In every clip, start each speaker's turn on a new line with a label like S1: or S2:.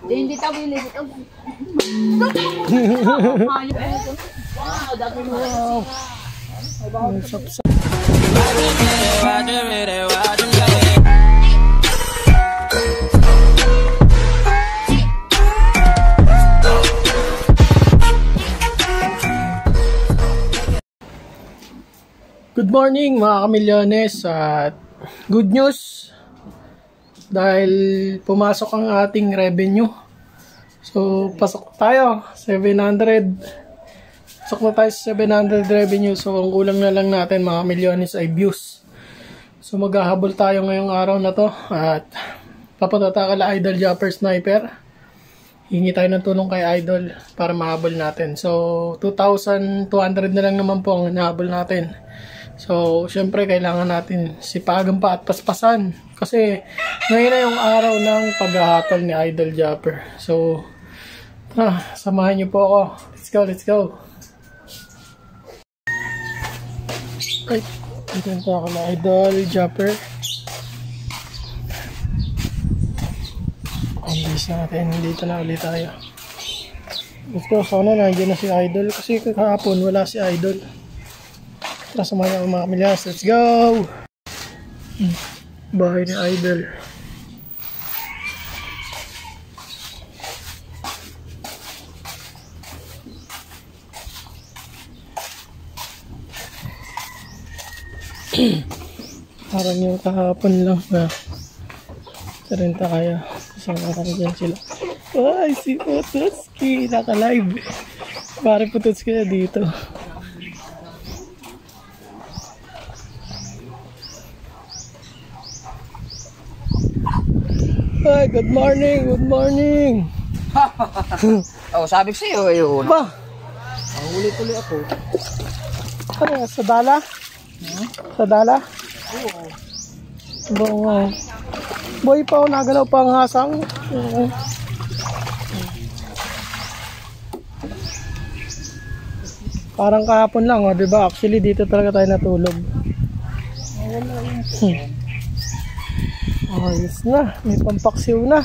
S1: Hindi tawili ito.
S2: Wow. Sapsap. Good morning mga kamilyones at good news dahil pumasok ang ating revenue. So pasok tayo 700. Pasok na tayo sa 700 revenue. So ang kulang na lang natin mga milyones ay views. So maghahabol tayo ngayong araw na to at papunta tayo kay Idol Japper Sniper. Hingi tayo ng tulong kay Idol para mahabol natin. So 2,200 na lang naman po ang nahabol natin. So, syempre, kailangan natin sipagan pa at paspasan. Kasi, ngayon na yung araw ng paghahatol ni Idol Japper. So, samahan niyo po ako. Let's go, let's go. Ay, dito na ako na Idol Japper. Ambis natin. Dito na ulit tayo. Let's go. Sana nandiyan na si Idol. Kasi kahapon wala si Idol. Tara, samahan niyo mga kamilyas. Let's go! Bahay ni Idol. Parang yung kahapon lang na karenta kaya. Isang araw dyan sila. Ay, si Pototski! Naka-live. Parang Pototski na dito. Ay, good morning, good morning.
S1: Oh, sabi ko sa'yo, yun.
S2: Ba?
S1: Ang huli-huli ako.
S2: Ano, sa dala? Sa dala?
S1: Oo.
S2: Bunga. Boy pa, nagalaw pa ang hasang. Parang kahapon lang, oh, diba? Actually, dito talaga tayo natulog. Ayos na, may pampaksiw na.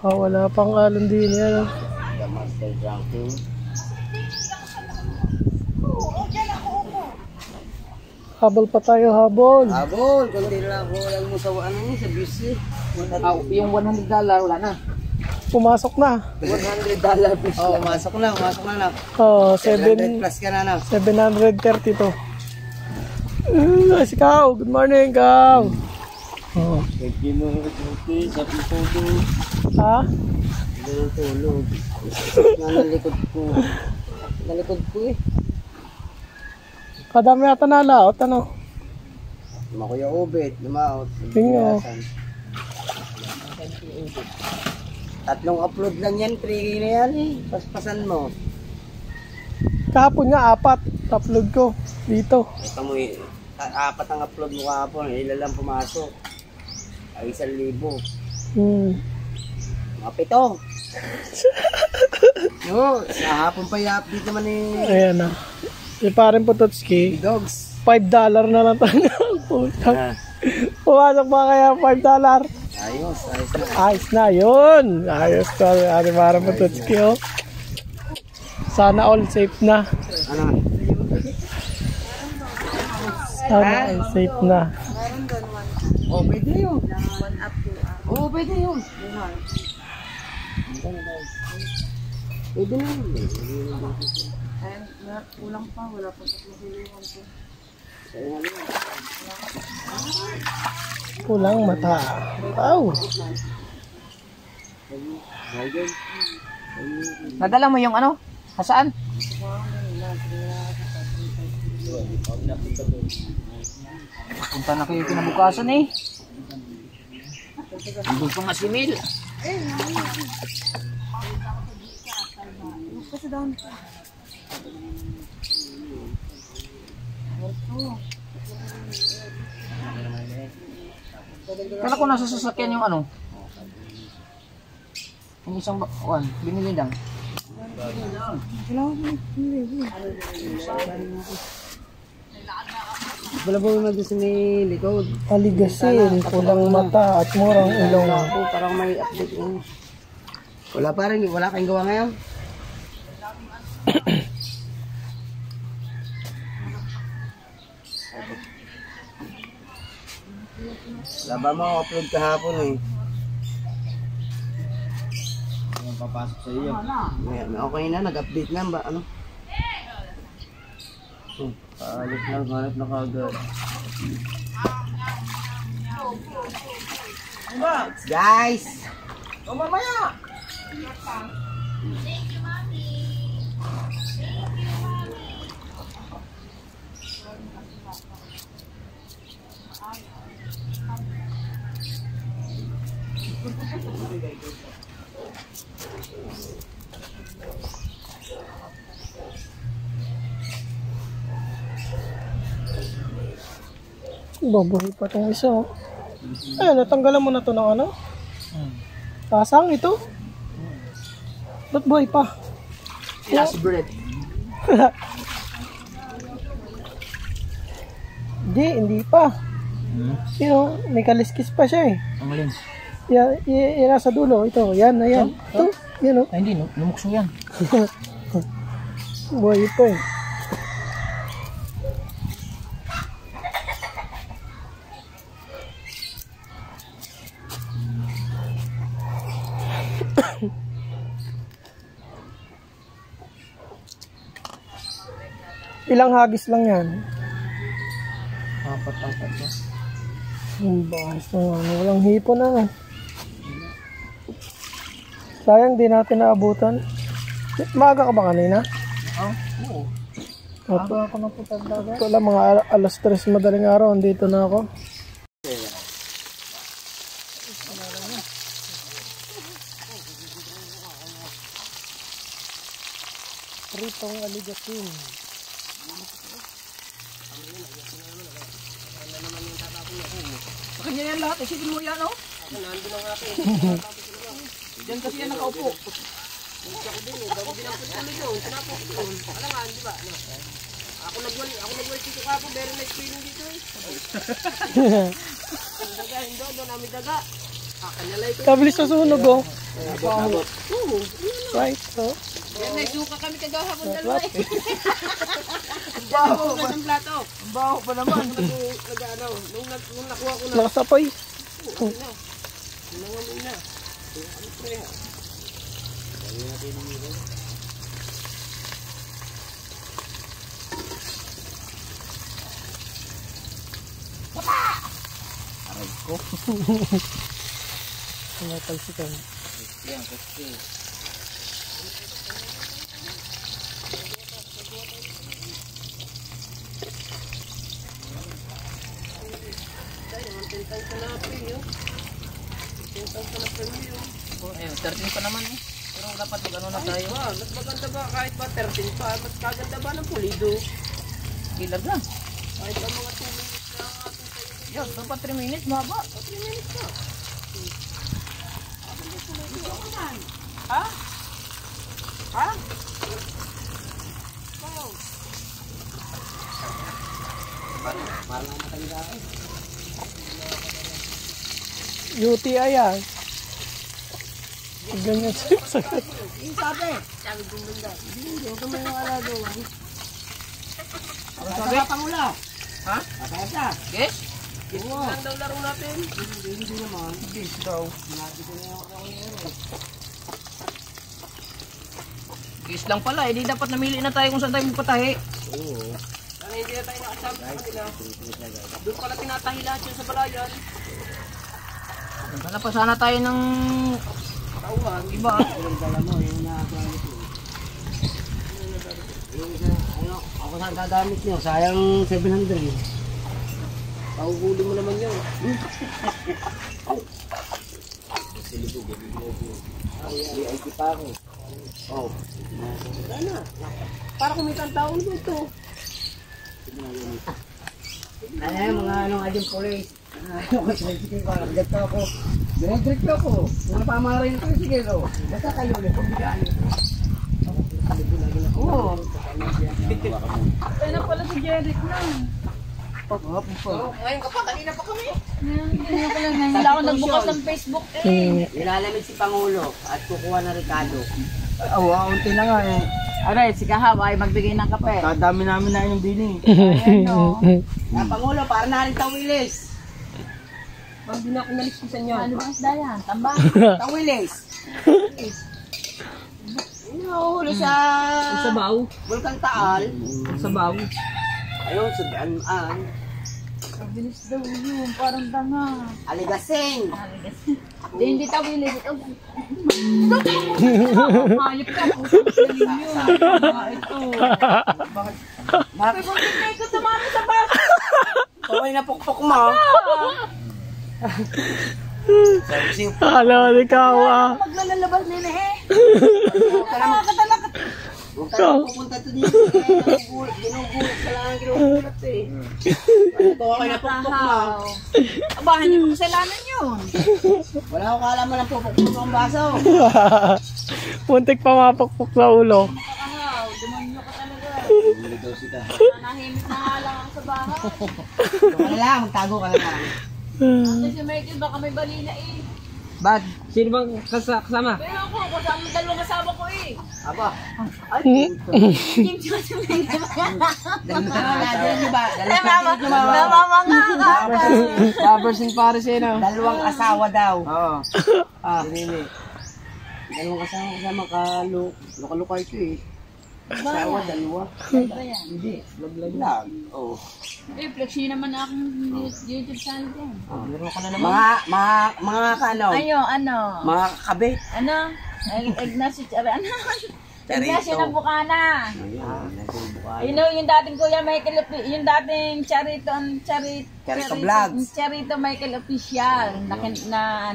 S2: Wala pang alon din yan. Habol pa tayo, habol.
S1: Habol, kundi lang ako. Walang mo sa ano niya, sa busy. Yung $100, wala na.
S2: Pumasok na.
S1: $100 plus. Oh, masok na lang.
S2: Oh,
S1: 700 plus ka na na.
S2: 732. Si Kao, good morning, Kao. Oh.
S1: Thank you mo, okay, sa pisodo.
S2: Ha?
S1: Tulog. Nalikod ko eh.
S2: Kadami yata nalaot, ano?
S1: Makuya Obet, lumaot.
S2: Tingnan.
S1: Tatlong upload lang yan, 3 na yan eh. Paspasan mo.
S2: Kahapon nga, 4. Upload ko dito.
S1: Ito mo eh, 4 ang upload mo kahapon. Ilan lang pumasok. Ay 1,000. Mga 7. No, kahapon pa i-update naman eh.
S2: Ayan na. Si Parin Pototski.
S1: Dogs.
S2: $5 na lang tayo. Pumasok pa kaya $5?
S1: Ayos na.
S2: Ayos na yun. Ayos ko. Ate Parin Pototski, oh. Sana all safe na.
S1: Ano?
S2: Sana all safe na.
S1: Oh, pwede yun. Oh, pwede yun. Pwede na yun. Kulang pa, wala pa sa pagkiliwan ko.
S2: Kulang mata. Wow.
S1: Nadala mo yung ano? Saan? Punta na kayo kinabukasan eh. Andun pa nga si Mil. Kala ko nasa sasakyan yung ano? Yung isang bakwan, binili lang. Wala po naman doon sa may likod.
S2: Aligasin, pulang mata at murang ilong.
S1: Wala po, parang may update yun. Wala pa rin, wala kayong gawa ngayon? Wala ba mo upload kahapon eh? Yung papasok sa iyo. Okay na, nag-update na ba? Ano? Paalit lang, hanap na kagad. Guys! O mamaya!
S2: Babuhay pa itong isa, oh. Ay, natanggalan mo na to ng ano? Pasang ito? Ba't buhay pa?
S1: Last breath.
S2: Hindi pa. May kaliskis pa siya eh.
S3: Ang alin?
S2: Yan nasa dulo. Ito, yan, ayan. Ito, yan, oh.
S3: Ay, hindi, lumukso yan.
S2: Buhay pa eh. Ilang hagis lang yan?
S3: Apat ba?
S2: Ang bahas na ano, walang hipon na. Sayang di natin naabutan. Maaga ka ba kanina?
S3: Oo.
S2: Maaga ako na po talaga. Ito lang mga alas 3 madaling araw, andito na ako. Pritong aligasin.
S3: Kanya yan lahat, isipin mo yan, oh.
S1: Nandun ang akin.
S3: Diyan kasi yan nakaupo.
S1: Ako din eh, bago binampot kami doon, sinapot doon. Alam nga, di ba? Ano? Ako nag-work dito ka po, very nice feeling dito eh. Ang daga, hindi doon namin daga. Kanyalay ko.
S2: Kabilis sa sunog, oh.
S1: Abot.
S2: Right, so.
S3: Yan, nagsuka kami kagahapon dalawa eh.
S1: Baho
S3: Suka ng plato.
S1: Ang baho pa naman. Nag-ano, nung nakuha ko na.
S2: Nakasapoy.
S1: Nangamoy na. Ano pre ha? Dali natin dito. Aray ko.
S2: Natalsikan.
S1: Yan kasi.
S3: Ayun, 13 pa naman eh. Pero dapat mag-ano na tayo.
S1: Mas maganda ba kahit ba 13 pa? Mas kaganda ba ng pulido?
S3: Ilag lang.
S1: Kahit ba mga 2 minutes na ang ating tayo.
S3: Yan, dapat 3 minutes, mahaba.
S1: 3 minutes na.
S3: Ha? Ha?
S1: Parang matanda ako.
S2: UTI ah. Ganyan siya.
S1: Yung sabi ko bunda. Hindi, huwag may mga alagawan.
S3: Ano sabi?
S1: Pangula.
S3: Ha?
S1: Kaya
S3: Yes?
S1: Yes, lang daw laro natin. Hindi naman.
S3: Yes daw.
S1: Sinabi ko na yung ako ngayon.
S3: Yes lang pala, eh. Di dapat namili na tayo kung saan tayo magpatahi.
S1: Oo. Sana hindi na tayo nakasama sa kanila. Doon pala tinatahi lahat yun sa balayan.
S3: Sana pa sana tayo ng
S1: Tauhan.
S3: iba.
S1: Yung dala mo, yung nakagamit mo. Yung isa, ano, ako saan gagamit nyo? Sayang 700. Pauhuli mo naman yun. VIP pa ako. Oh. Sana. Para kumita ang taon dito. Ay, mga ano nga dyan police. Ako sa sige ko, nagdagto ako. Dinagdagto ako. Mga pamaray na ko, sige ko. Basta kayo ulit, pagbigaan nyo.
S4: Kaya na pala si Jeric na.
S1: Ngayon ka pa, kanina pa kami.
S4: Ngayon ko lang ngayon. Wala ako nagbukas ng Facebook eh.
S1: Nilalamig si Pangulo at kukuha na Ricardo.
S3: Oo, unti na nga eh.
S4: Aray, si Kahaw ay magbigay ng kape.
S3: Kadami namin na yung bini.
S4: Ayan o.
S1: Pangulo, para na rin tawilis. Hindi na ako nalisisan niya.
S4: Ano ba ang dayan? Tambang.
S1: Tawilis. Inuhuli sa
S3: Sabaw.
S1: Bulkan Taal.
S3: Sabaw.
S1: Ayun, sa daan-an.
S4: Bilis daw yun. Parang tanga.
S1: Aligasing.
S4: Hindi tawilis. Hayop ka. Ito.
S1: Bakit?
S4: Bakit ko tumami sa baso?
S1: Okay na pukpok mo.
S2: Alam ni Kawa.
S4: Maglalabas nila eh.
S1: Huwag ka na pupunta to dito. Ginugulat ka lang ang ginugulat eh. Okay na pukpok mo.
S4: Aba, hindi mo kasalanan yun.
S1: Wala akong kaalaman ng pupukpok ang baso.
S2: Puntik pa mapukpok sa ulo.
S4: Kakahaw, demonyo ka talaga. Nanahimik na nga lang ako sa bahay.
S1: Doon ka na lang, magtago ka na lang.
S4: Kasi si Michael baka may balina eh.
S3: Bad. Sino bang kasama?
S4: Pero ako, kasama dalawang kasama ko eh.
S1: Aba. Ay,
S4: Kim John si Michael.
S1: Dalawang
S3: Lovers in Paris eh no?
S1: Dalawang asawa daw.
S3: Oo.
S1: Hindi. Dalawang kasama luka-lukay ko eh. Asawa, dalawa. Hindi, lag lang. Oo.
S4: Eh, flex nyo naman akong YouTube channel yan.
S3: Meron ka na naman.
S1: Mga ano?
S4: Ano?
S1: Mga kabit.
S4: Ano? Ignacio Charano. Ignacio ng Bukana. You know, yung dating Kuya Michael, yung dating
S1: Charito Vlogs.
S4: Charito Michael Official. Na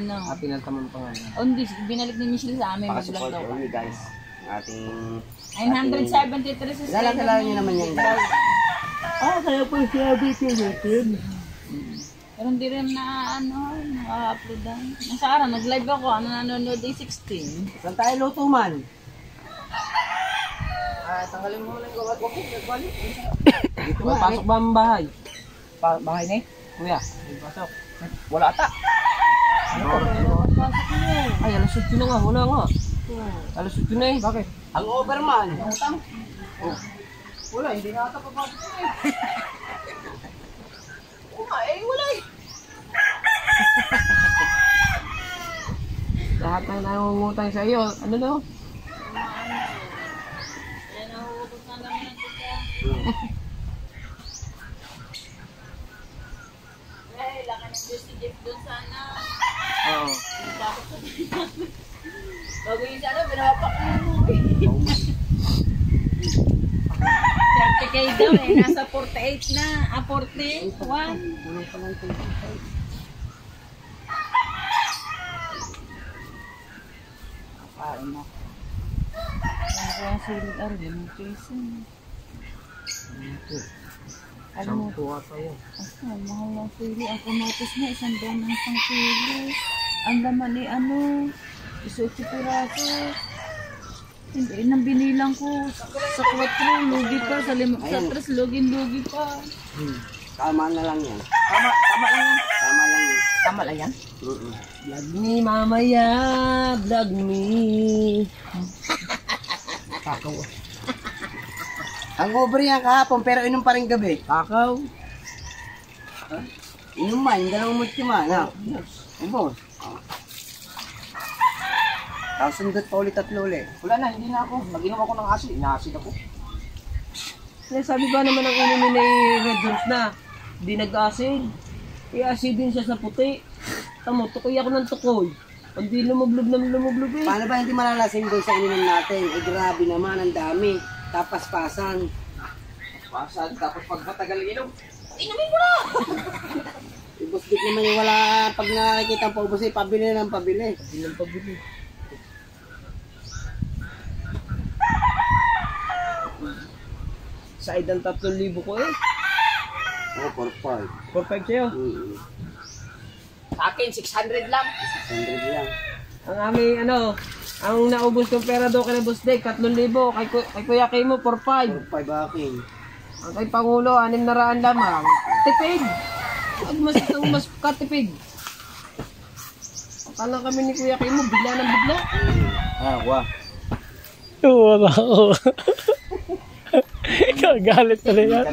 S4: ano.
S3: Pinantaman pa nga.
S4: Undi, binalik ni Michelle sa amin.
S1: Pakasupport
S4: Mag-vlog daw.
S1: ko yun guys. Ating...
S4: 973 subscribers.
S1: Lalaki nyo naman yan guys.
S3: Kaya po sabi ko natin.
S4: Pero hindi rin na na-uploadan. Nasa araw, nag-live ako. Nanonood day 16.
S1: Saan tayo luto man? Tanggalin mo lang gawat ko. Nagbalik. Dito
S3: May pasok ba ang bahay? Bahay na eh? Kuya, may pasok. Wala ata. Ay, alas 8 na nga. Wala nga. Alas 8 na eh. Bakit?
S1: Ang overman. Utang.
S3: Wala, hindi na ata papasok na eh.
S4: Wala eh.
S3: Lahat tayo nangungutang sa iyo. Ano no?
S4: Ayan, nahuhubos na naman ang tuka. Eh, laki ng Diyos si Jeff doon sana.
S3: Oo.
S4: Bago yung sana, binawapak mo eh. 30k daw eh, nasa 48 na. 41. Kain na. Ano kaya ang silid aril mo, Jason? Alam mo,
S3: Tuwa sa'yo.
S4: ang mahal ng sili. Ang kamatis na, 100 ng isang kilo. Ang laman ni 18 piraso. Hindi, nang binilang ko. Sa 4, lugi pa. Sa 3, lugi pa.
S1: Tama na lang yan.
S3: Tama lang yan.
S1: Tama lang yan.
S3: Tama lang yan? Vlog me mamaya. Vlog me. Kakaw.
S1: Ang over yan kahapon pero inom pa rin gabi.
S3: Kakaw.
S1: Inom man, yung dalawang multi man. Boss. Tapos sundot pa ulit at ulit.
S3: Wala na, hindi na ako. Mag-inom ako ng asin. Inaasin ako. Kaya sabi ba naman ang inumin ni Red Horse na hindi nag-asin. Kaya asin din siya sa puti. Tamo, tukoy ako ng tukoy. Pag di lumublob na lumublob eh.
S1: Paano ba hindi malalasing doon sa ininom natin? Eh grabe naman, ang dami. Tapaspasan.
S3: Pasan, tapos pag matagal inom.
S4: Inumin mo na!
S1: Ibusdik naman yung wala pag nakikita ang paubos eh, pabili ng pabili.
S3: Hindi lang pabili. Sa edang 3,000 ko eh.
S1: Oo, 4-5.
S3: 4,500 sa'yo. Sa akin, 600 lang.
S1: 600 lang.
S3: Ang aming Ang naubos kong pera daw kay Boss Dek, 3,000. Kay Kuya Kimo, 4,500.
S1: 5 akin.
S3: Ang kay Pangulo, 600 lamang. Tipid! Mas katipid. Akala kami ni Kuya Kimo, bigla ng bigla.
S1: Wah.
S2: Wala ko. Kagalit na yan.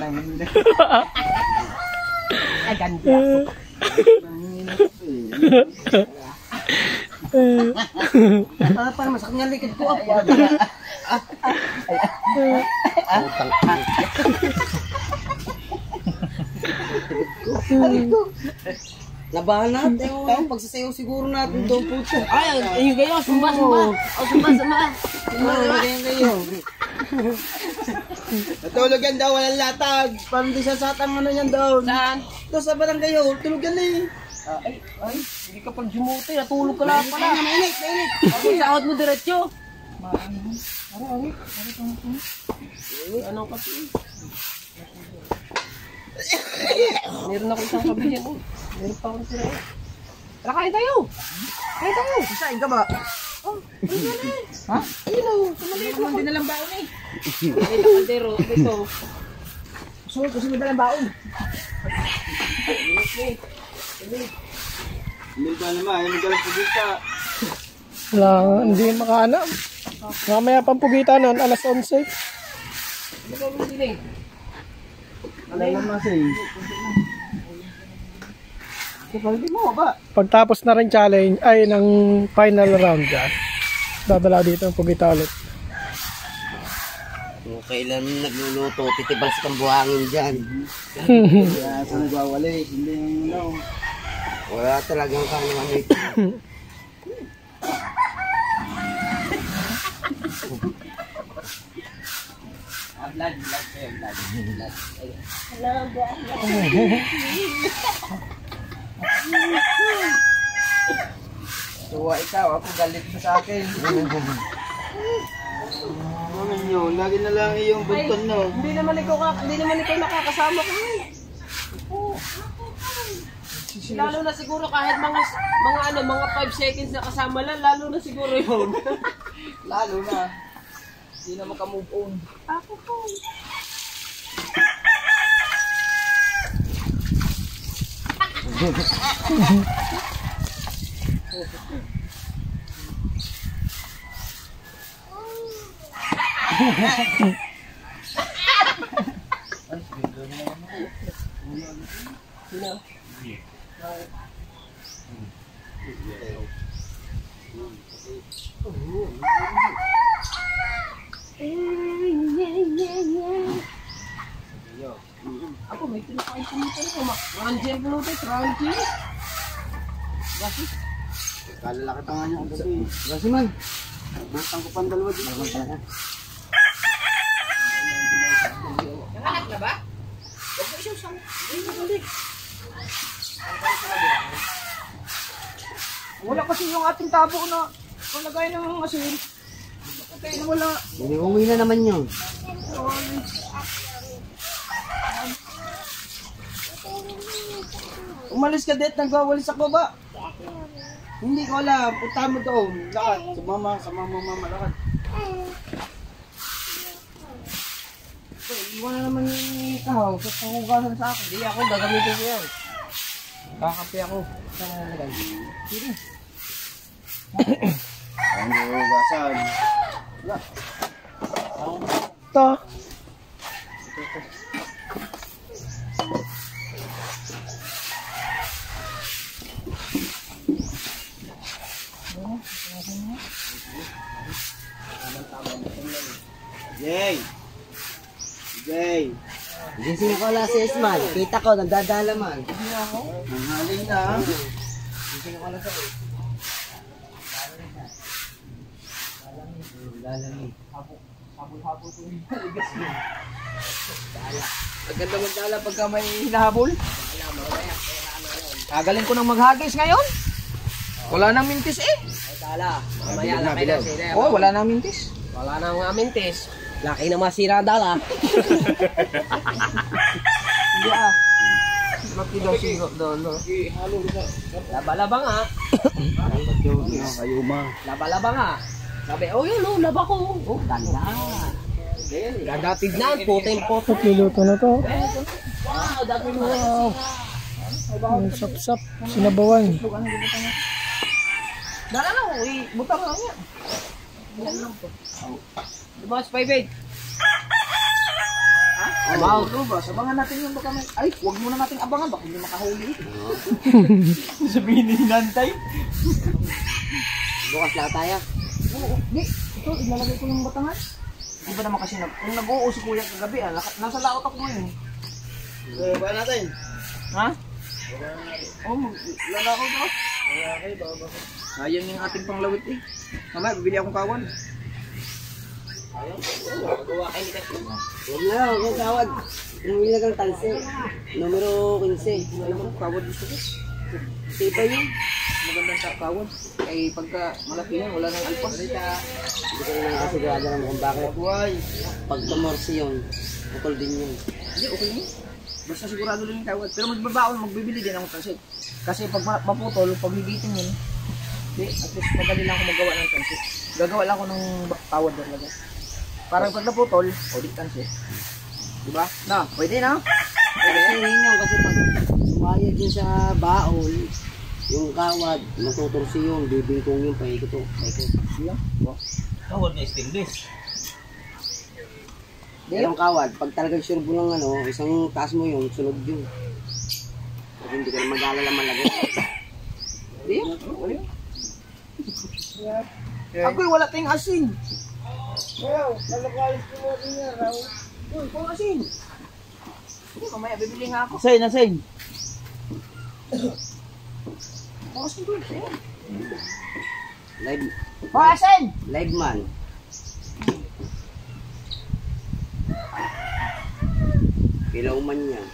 S3: Ay, ganda.
S1: Para masakit nga likod ko. Labahan natin. Pagsasayaw siguro natin doon po ito.
S3: Ay, yung gayo, sumba. Sumba.
S1: Ngayon. Natulugan daw, walang latag. Parang di sa satang ano yan daw.
S3: Saan?
S1: Ito sa barangay yun, tulugan na eh.
S3: Ay, hindi ka pag jumuti, natulog ka lang pala.
S1: Mainit.
S3: Ako, sahod mo diretso. Ano kasi? Meron ako isang kabihin. Meron pa akong sila. Tara, kain tayo.
S1: Isain ka ba?
S3: Ha? Ayun o, sumali ko. Hindi na lang baon eh. Ay, nakaldero. Ito.
S1: Gusto mo dalang baon? Hindi ka naman, hindi ka lang pagkita.
S2: Wala, hindi makaanap. Mamaya pang pugita nun, alas 11.
S3: Ano ba mo dinig?
S1: Ano naman sa'yo? Kapaldi mo ba?
S2: Pagtapos na rin challenge, ay, ng final round dyan. Dadala dito ang pugita ulit.
S1: Kung kailan nagluluto, titibal sa kambuhangin dyan. Kaya sa nagwawali, hindi yung wala talagang kanuman dito. Vlog. Tuwa ikaw, ako galit mo sa akin. Ano yun? Lagi na lang iyong bunton, no?
S3: Hindi naman ikaw nakakasama ko eh. Lalo na siguro kahit mga 5 seconds na kasama lang, lalo na siguro yun.
S1: Lalo na. Hindi na makamove on.
S3: Ako po. Ako may pinakain ko nito na. Ranger po nito, Ranger. Gasi.
S1: Kalalaki pa nga niya ang gabi. Gasi man. Butang ko pang dalawa dito.
S3: Nanganak na ba? Huwag mo isang sang.
S1: Wala kasi yung ating tabo na palagay ng asin. Okay na wala. Hindi, umuwi na naman yun. Umalis ka dit, nagwawalis ako ba? Hindi ko alam, punta mo doon. Lakad, sumama, lakad. Iwan na naman yung ikaw, sa pangugasan sa akin.
S3: Hindi ako, gagamitin ko yan.
S1: Kakape ako. Saan na nalagay? Sige. Ang hugasan. Wala.
S2: Ito.
S1: Jay. Gising ko lang si Isman. Kita ko, nagdadala man. Nanghaling na. Gising ko lang sa Lalamig. Habol-habol ko yung igas mo. Ang ganda magdala pagka may hinahabol. Kagaling ko nang maghagis ngayon. Wala nang mintis eh.
S3: Ay, tala. Mamaya laki na sila.
S1: Oh, wala nang mintis.
S3: Wala na ang amintis. Laki na masira dala.
S1: Hindi ah. Laki daw sigo doon.
S3: Laba-laba nga.
S1: Kayo ma.
S3: Laba-laba nga. Sabi, oh yun, oh, laba ko. Oh, ganda. Gagatid na, putin po.
S2: Luluto na to.
S3: Wow, dati mo.
S2: Wow. Ang sap-sap. Sinabawan.
S3: Dala na, butang lang yan. Diba, Spy-Bait? Ha? Wow, Lubas, abangan natin yung baka may... Ay, huwag muna natin abangan, baka hindi makahuli. Sabihin ni Nantay. Bukas lang tayo. Oo, di. Ito, ilalagay ko yung batangan. Di ba naman kasi, kung nag-uo si Kuya kagabi, nasa laot ako ngayon.
S1: Ba natin?
S3: Ha? Oo, lalakaw ko. Sayang yung ating panglawit eh. Mamaya, bibili akong kawan.
S1: Huwag na, huwag kang tawad. Umuwi na kang tansi. Numero 15.
S3: Alam mo, kawan gusto ko.
S1: Tipa yun.
S3: Magandang sa kawan. Ay pagka malaki yan, wala nang alpas.
S1: Hindi ko naman kasigurado naman kung bakit. Pag tumorsi yun, ukol din yun.
S3: Hindi, okay lang yun. Basta sigurado lang yung kawan. Pero magbabaon, magbibili din ako tansit. Kasi pag maputol, pag higitin yun, di, at least madali lang ako magawa ng tansit. Gagawa lang ako ng kawan doon lagay. Parang pag naputol, o di tansit. Diba? Na, pwede na.
S1: Kasi yun yun, kasi pag sumayad yun sa baon, yung kawad, matutursi yun, bibingkong yun, paikot to.
S3: Diba?
S5: Kawad na stainless.
S1: Yung kawad, pag talagang sure mo ng ano, isang taas mo yun, sunod yun. Kasi hindi ka na mag-alala malagay.
S3: Di yun? Wala yun. Agoy, wala tayong asin. Uy, kung asin. Hindi, mamaya bibili nga ako.
S5: Asin.
S3: Kung asin doon, asin.
S1: Live,
S3: Kung asin!
S1: live man. Ilaw man yan.